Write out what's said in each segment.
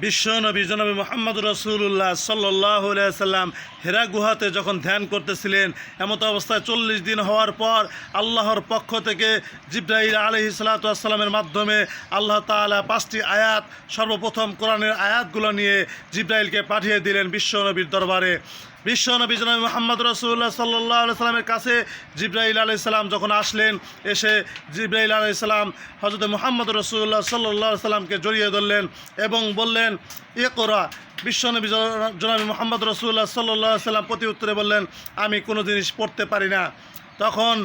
বিশ্বনবী জনাবি মুহাম্মদ রাসূলুল্লাহ সাল্লাল্লাহু আলাইহি সাল্লাম হেরা গুহাতে যখন ধ্যান করতেছিলেন, এমত অবস্থায় 40 দিন হওয়ার পর আল্লাহর পক্ষ থেকে জিবরাইল আলাইহিস সালাতু ওয়াস সালামের মাধ্যমে আল্লাহ তাআলা 5টি আয়াত, সর্বপ্রথম কোরআনের আয়াতগুলো নিয়ে জিবরাইলকে পাঠিয়ে দিলেন বিশ্বনবীর দরবারে। বিশ্বনবী জনাবি মুহাম্মদ রাসূলুল্লাহ সাল্লাল্লাহু আলাইহি সাল্লামের কাছে জিবরাইল আলাইহিস সালাম যখন আসলেন, এসে জিবরাইল আলাইহিস সালাম হযরত মুহাম্মদ রাসূলুল্লাহ সাল্লাল্লাহু আলাইহি সাল্লামকে জড়িয়ে ধরলেন এবং বললেন, ইকরা। বিশ্বনবী জনাবি মুহাম্মদ রাসূলুল্লাহ সাল্লাল্লাহু আলাইহি সাল্লাম প্রতি উত্তরে বললেন, আমি কোনো জিনিস পড়তে পারি না। তখন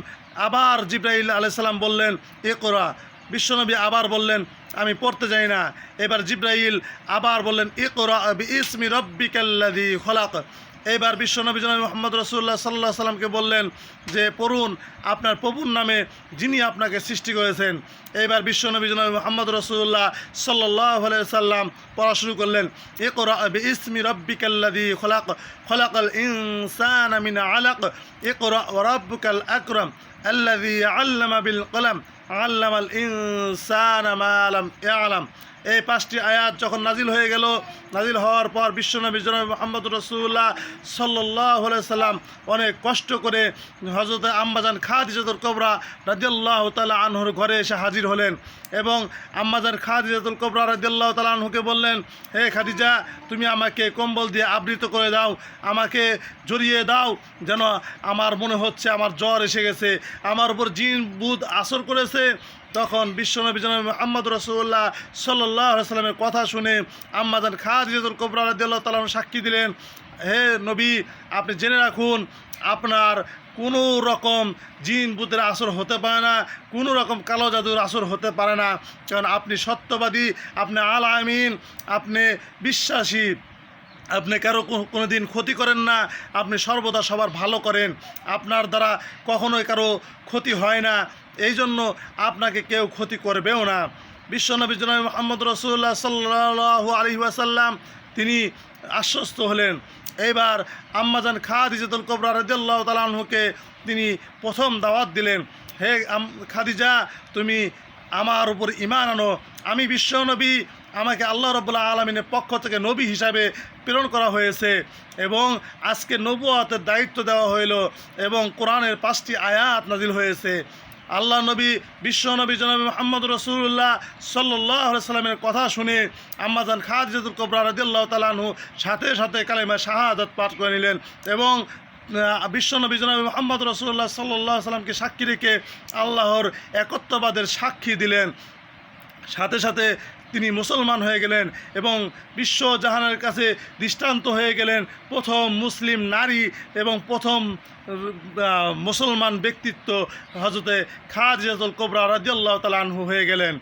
আবার জিবরাইল আলাইহিস সালাম বললেন, ইকরা। বিশ্বনবী আবার বললেন, আমি পড়তে যাই না। এবার জিবরাইল আবার বললেন, ইকরা বিইসমি রাব্বিকাল্লাযী খলাক। এবার বিশ্বনবী জনাবি মুহাম্মদ রাসূলুল্লাহ সাল্লাল্লাহু আলাইহি সাল্লামকে বললেন যে, পড়ুন আপনার প্রভুর নামে যিনি আপনাকে সৃষ্টি করেছেন। এবার বিশ্বনবী জনাবি মুহাম্মদ রাসূলুল্লাহ সাল্লাল্লাহু আলাইহি সাল্লাম পড়া শুরু করলেন, ইকরা বিইসমি রাব্বিকাল্লাযী খলাক খলাকাল ইনসানা মিন আলাক ইকরা ওয়া রাব্বুকাল আকরাম আল্লাযী আল্লামা বিল কলম আল্লামাল ইনসানা মা লাম ইয়ালাম। এই 5টি আয়াত যখন নাজিল হয়ে গেল, নাজিল হওয়ার পর বিশ্বনবী জনাবি মুহাম্মদ রাসূলুল্লাহ সাল্লাল্লাহু আলাইহি সাল্লাম অনেক কষ্ট করে হযরত আম্মাজান খাদিজাতুল কুবরা রাদিয়াল্লাহু তাআলা আনহুর ঘরে এসে হাজির হলেন এবং আম্মাজান খাদিজাতুল কুবরা রাদিয়াল্লাহু তাআলা আনহুকে বললেন, হে খাদিজা, তুমি আমাকে কম্বল দিয়ে আবৃত করে দাও, আমাকে জড়িয়ে দাও, যেন আমার মনে হচ্ছে আমার জ্বর এসে গেছে, আমার উপর জিন বুত আসর করেছে। তখন বিশ্বনবী জনাবি মুহাম্মদ রাসূলুল্লাহ সাল্লাল্লাহু আলাইহি সাল্লামের কথা শুনে আম্মাজান খাদিজাতুল কুবরা রাদিয়াল্লাহু তাআলা সাক্ষী দিলেন, হে নবী, আপনি জেনে রাখুন, আপনার কোনো রকম জিন বুতের আসর হতে পারে না, কোনো রকম কালো জাদুর আসর হতে পারে না, কারণ আপনি সত্যবাদী, আপনি আল আমিন, আপনি বিশ্বাসী, আপনি কারো কোনো দিন ক্ষতি করেন না, আপনি সর্বদা সবার ভালো করেন, আপনার দ্বারা কখনোই কারো ক্ষতি হয় না, এই জন্য আপনাকে কেউ ক্ষতি করবেও না। বিশ্বনবী জনাবি মুহাম্মদ রাসূলুল্লাহ সাল্লাল্লাহু আলাইহি ওয়াসাল্লাম তিনি আশ্বস্ত হলেন। এইবার আম্মাজান খাদিজাতুল কুবরা রাদিয়াল্লাহু তাআলা আনহুকে তিনি প্রথম দাওয়াত দিলেন, হে খাদিজা, তুমি আমার উপর ঈমান আনো, আমি বিশ্বনবী, আমাকে আল্লাহ রাব্বুল আলামিনের পক্ষ থেকে নবী হিসাবে প্রেরণ করা হয়েছে এবং আজকে নবুয়তের দায়িত্ব দেওয়া হইল এবং কোরআনের 5টি আয়াত নাজিল হয়েছে। আল্লাহ নবী বিশ্বনবী জনাবি মুহাম্মদ রাসূলুল্লাহ সাল্লাল্লাহু আলাইহি সাল্লামের কথা শুনে আম্মাজান খাদিজাতুল কুবরা রাদিয়াল্লাহু তাআলা আনহু সাথে সাথে কালেমা শাহাদাত পাঠ করে নিলেন এবং বিশ্বনবী জনাবি মুহাম্মদ রাসূলুল্লাহ সাল্লাল্লাহু আলাইহি সাল্লামকে সাক্ষী রেখে আল্লাহর একত্ববাদের সাক্ষী দিলেন। সাথে সাথে তিনি মুসলমান হয়ে গেলেন এবং বিশ্বজাহানের কাছে দৃষ্টান্ত হয়ে গেলেন, প্রথম মুসলিম নারী এবং প্রথম মুসলমান ব্যক্তিত্ব হযরতে খাদিজাতুল কুবরা রাদিয়াল্লাহু তাআলা আনহু হয়ে গেলেন।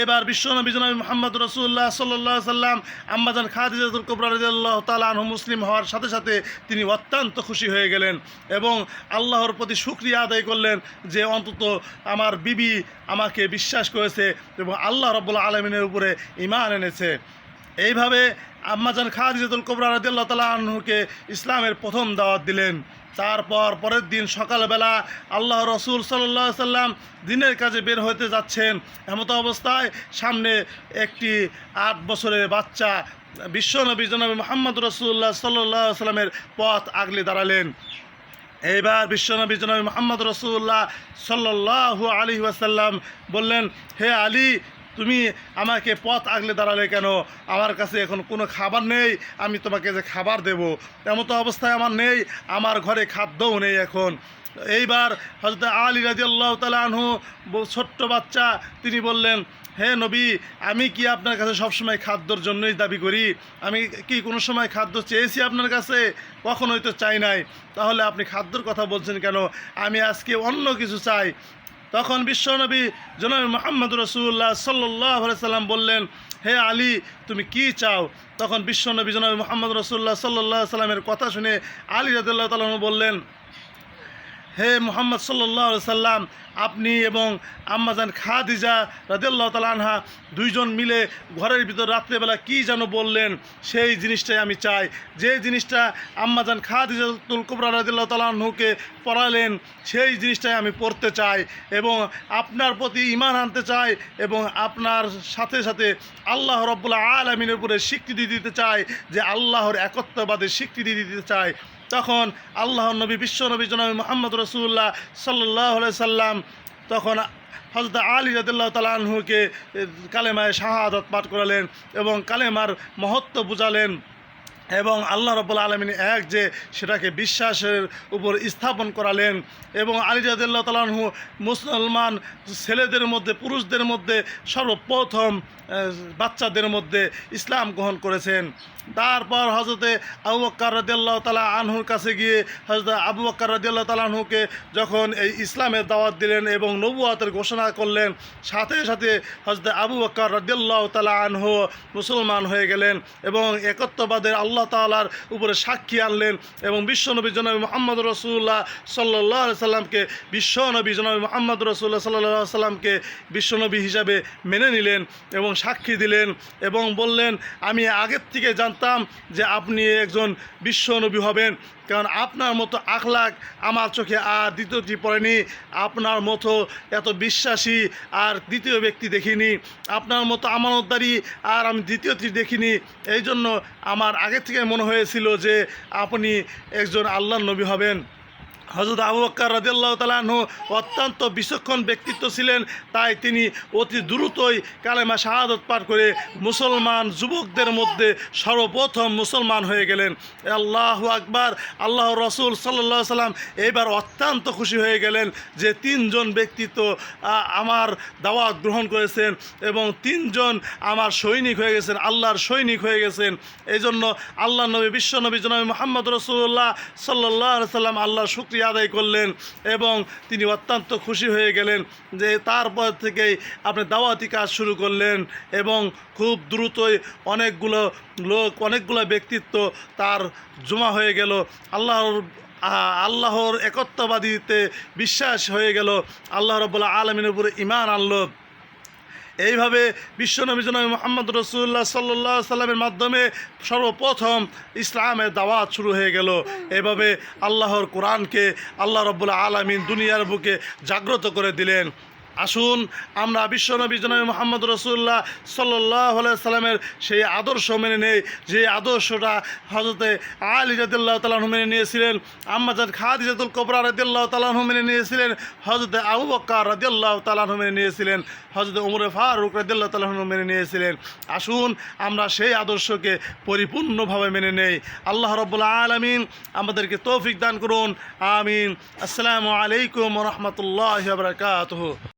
এবার বিশ্বনবী জনাবি মুহাম্মদ রাসূলুল্লাহ সাল্লাল্লাহু আলাইহি সাল্লাম আম্মাজান খাদিজাতুল কুবরা রাদিয়াল্লাহু তাআলা আনহু মুসলিম হওয়ার সাথে সাথে তিনি অত্যন্ত খুশি হয়ে গেলেন এবং আল্লাহর প্রতি শুকরিয়া আদায় করলেন যে অন্তত আমার বিবি আমাকে বিশ্বাস করেছে এবং আল্লাহ রাব্বুল আলামিনের উপরে ঈমান এনেছে। এইভাবে আম্মাজান খাদিজাতুল কুবরা রাদিয়াল্লাহু তাআলা আনহুকে ইসলামের প্রথম দাওয়াত দিলেন। তারপর পরের দিন সকালবেলা আল্লাহ রসুল সাল্লাল্লাহু আলাইহি সাল্লাম দিনের কাজে বের হতে যাচ্ছেন, এমত অবস্থায় সামনে একটি 8 বছরের বাচ্চা বিশ্বনবী জনাবি মুহাম্মদ রাসূলুল্লাহ সাল্লাল্লাহু আলাইহি সাল্লামের পথ আগলে দাঁড়ালেন। এইবার বিশ্বনবী জনাবি মুহাম্মদ রাসূলুল্লাহ সাল্লাল্লাহু আলাইহি ওয়াসাল্লাম বললেন, হে আলী, তুমি আমাকে পথ আগলে দাঁড়ালে কেন? আমার কাছে এখন কোনো খাবার নেই, আমি তোমাকে যে খাবার দেব এমতো অবস্থায় আমার নেই, আমার ঘরে খাদ্যও নেই এখন। এইবার হযরত আলী রাদিয়াল্লাহু তাআলা আনহু ছোট্ট বাচ্চা, তিনি বললেন, হে নবী, আমি কি আপনার কাছে সবসময় খাদ্যর জন্যই দাবি করি? আমি কি কোনো সময় খাদ্য চেয়েছি আপনার কাছে? কখনোই তো চাই নাই, তাহলে আপনি খাদ্যর কথা বলছেন কেন? আমি আজকে অন্য কিছু চাই। তখন বিশ্বনবী জনাবি মুহাম্মদ রাসূলুল্লাহ সাল্লাল্লাহু আলাইহি সাল্লাম বললেন, হে আলী, তুমি কি চাও? তখন বিশ্বনবী জনাবি মুহাম্মদ রাসূলুল্লাহ সাল্লাল্লাহু আলাইহি সাল্লামের কথা শুনে আলী রাদিয়াল্লাহু তাআলা বললেন, হে মুহাম্মদ সাল্লাল্লাহু আলাইহি সাল্লাম, আপনি এবং আম্মাজান খাদিজা রাদিয়াল্লাহু তাআলা আনহা দুইজন মিলে ঘরের ভিতর রাত্রেবেলা কী যেন বললেন, সেই জিনিসটাই আমি চাই। যে জিনিসটা আম্মাজান খাদিজাতুল কুবরা রাদিয়াল্লাহু তাআলা আনহুকে পড়ালেন, সেই জিনিসটাই আমি পড়তে চাই এবং আপনার প্রতি ঈমান আনতে চাই এবং আপনার সাথে সাথে আল্লাহ রাব্বুল আলামিনের উপরে স্বীকৃতি দিতে চাই, যে আল্লাহর একত্ববাদের স্বীকৃতি দিতে চাই। তখন আল্লাহর নবী, বিশ্ব নবী জনাব মুহাম্মদ রাসূলুল্লাহ সাল্লাল্লাহু আলাইহি সাল্লাম তখন হযরত আলী রাদিয়াল্লাহু তাআলা আনহুকে কালেমায়ে শাহাদাত পাঠ করালেন এবং কালেমার মহত্ব বুঝালেন এবং আল্লাহ রাব্বুল আলামিন এক, যে সেটাকে বিশ্বাসের উপর স্থাপন করালেন। এবং আলী রাদিয়াল্লাহু তাআলা আনহু মুসলমান ছেলেদের মধ্যে, পুরুষদের মধ্যে সর্বপ্রথম বাচ্চাদের মধ্যে ইসলাম গ্রহণ করেছেন। তারপর হযরতে আবু বকর রাদিয়াল্লাহু তাআলা আনহুর কাছে গিয়ে হযরত আবু বকর রাদিয়াল্লাহু তাআলা আনহুকে যখন এই ইসলামের দাওয়াত দিলেন এবং নবুয়তের ঘোষণা করলেন, সাথে সাথে হযরত আবু বকর রাদিয়াল্লাহু তাআলা আনহু মুসলমান হয়ে গেলেন এবং একত্ববাদের আল্লাহ তাআলার উপরে সাক্ষী আনলেন এবং বিশ্বনবী জনাব মুহাম্মদ রাসূলুল্লাহ সাল্লাল্লাহু আলাইহি সাল্লামকে, বিশ্বনবী জনাব মুহাম্মদ রাসূলুল্লাহ সাল্লাল্লাহু আলাইহি সাল্লামকে বিশ্বনবী হিসাবে মেনে নিলেন এবং সাক্ষী দিলেন এবং বললেন, আমি আগের থেকে জানতাম যে আপনি একজন বিশ্বনবী হবেন, কারণ আপনার মতো আখলাক আমার চোখে আর দ্বিতীয়টি পড়েনি, আপনার মতো এত বিশ্বাসী আর দ্বিতীয় ব্যক্তি দেখিনি, আপনার মতো আমানতদারি আর আমি দ্বিতীয়টি দেখিনি। এই জন্য আমার আগের থেকে মনে হয়েছিল যে আপনি একজন আল্লাহর নবী হবেন। হযরত আবু বকর রাদিয়াল্লাহু তাআলা আনহু অত্যন্ত বিচক্ষণ ব্যক্তিত্ব ছিলেন, তাই তিনি অতি দ্রুতই কালেমা শাহাদাত পাঠ করে মুসলমান যুবকদের মধ্যে সর্বপ্রথম মুসলমান হয়ে গেলেন। আল্লাহু আকবার। আল্লাহর রাসূল সাল্লাল্লাহু আলাইহি সাল্লাম এবার অত্যন্ত খুশি হয়ে গেলেন যে তিনজন ব্যক্তিত্ব আমার দাওয়াত গ্রহণ করেছেন এবং তিনজন আমার সৈনিক হয়ে গেছেন, আল্লাহর সৈনিক হয়ে গেছেন। এই জন্য আল্লাহ নবী, বিশ্ব নবী জনাব মুহাম্মদ রাসূলুল্লাহ সাল্লাল্লাহু আলাইহি সাল্লাম আল্লাহর শুকরিয়া আদায় করলেন এবং তিনি অত্যন্ত খুশি হয়ে গেলেন যে তারপর থেকেই আপনি দাওয়াতি কাজ শুরু করলেন এবং খুব দ্রুতই অনেকগুলো লোক, অনেকগুলো ব্যক্তিত্ব তার জমা হয়ে গেল, আল্লাহর একত্ববাদিতে বিশ্বাস হয়ে গেল, আল্লাহ রাব্বুল আলামিনের উপরে ঈমান আনলো। এইভাবে বিশ্বনবী জনাব মুহাম্মদ রাসূলুল্লাহ সাল্লাল্লাহু আলাইহি সাল্লামের মাধ্যমে সর্বপ্রথম ইসলামের দাওয়াত শুরু হয়ে গেল। এভাবে আল্লাহর কোরআনকে আল্লাহ রাব্বুল আলামিন দুনিয়ার বুকে জাগ্রত করে দিলেন। আসুন আমরা বিশ্বনবী জনাব মুহাম্মদ রাসূলুল্লাহ সাল্লাল্লাহু আলাইহি সাল্লামের সেই আদর্শ মেনে নেই, যে আদর্শটা হযরতে আলী রাদিয়াল্লাহু তাআলা আনহু মেনে নিয়েছিলেন, আম্মাজান খাদিজাতুল কুবরা রাদিয়াল্লাহু তাআলা আনহু মেনে নিয়েছিলেন, হযরতে আবু বকর রাদিয়াল্লাহু তাআলা আনহু মেনে নিয়েছিলেন, হযরতে ওমর ফারুক রাদিয়াল্লাহু তাআলা আনহু মেনে নিয়েছিলেন। আসুন আমরা সেই আদর্শকে পরিপূর্ণভাবে মেনে নেই। আল্লাহ রাব্বুল আলামিন আমাদেরকে তৌফিক দান করুন। আমিন। আসসালামু আলাইকুম ওয়া রাহমাতুল্লাহি ওয়া বারাকাতুহু।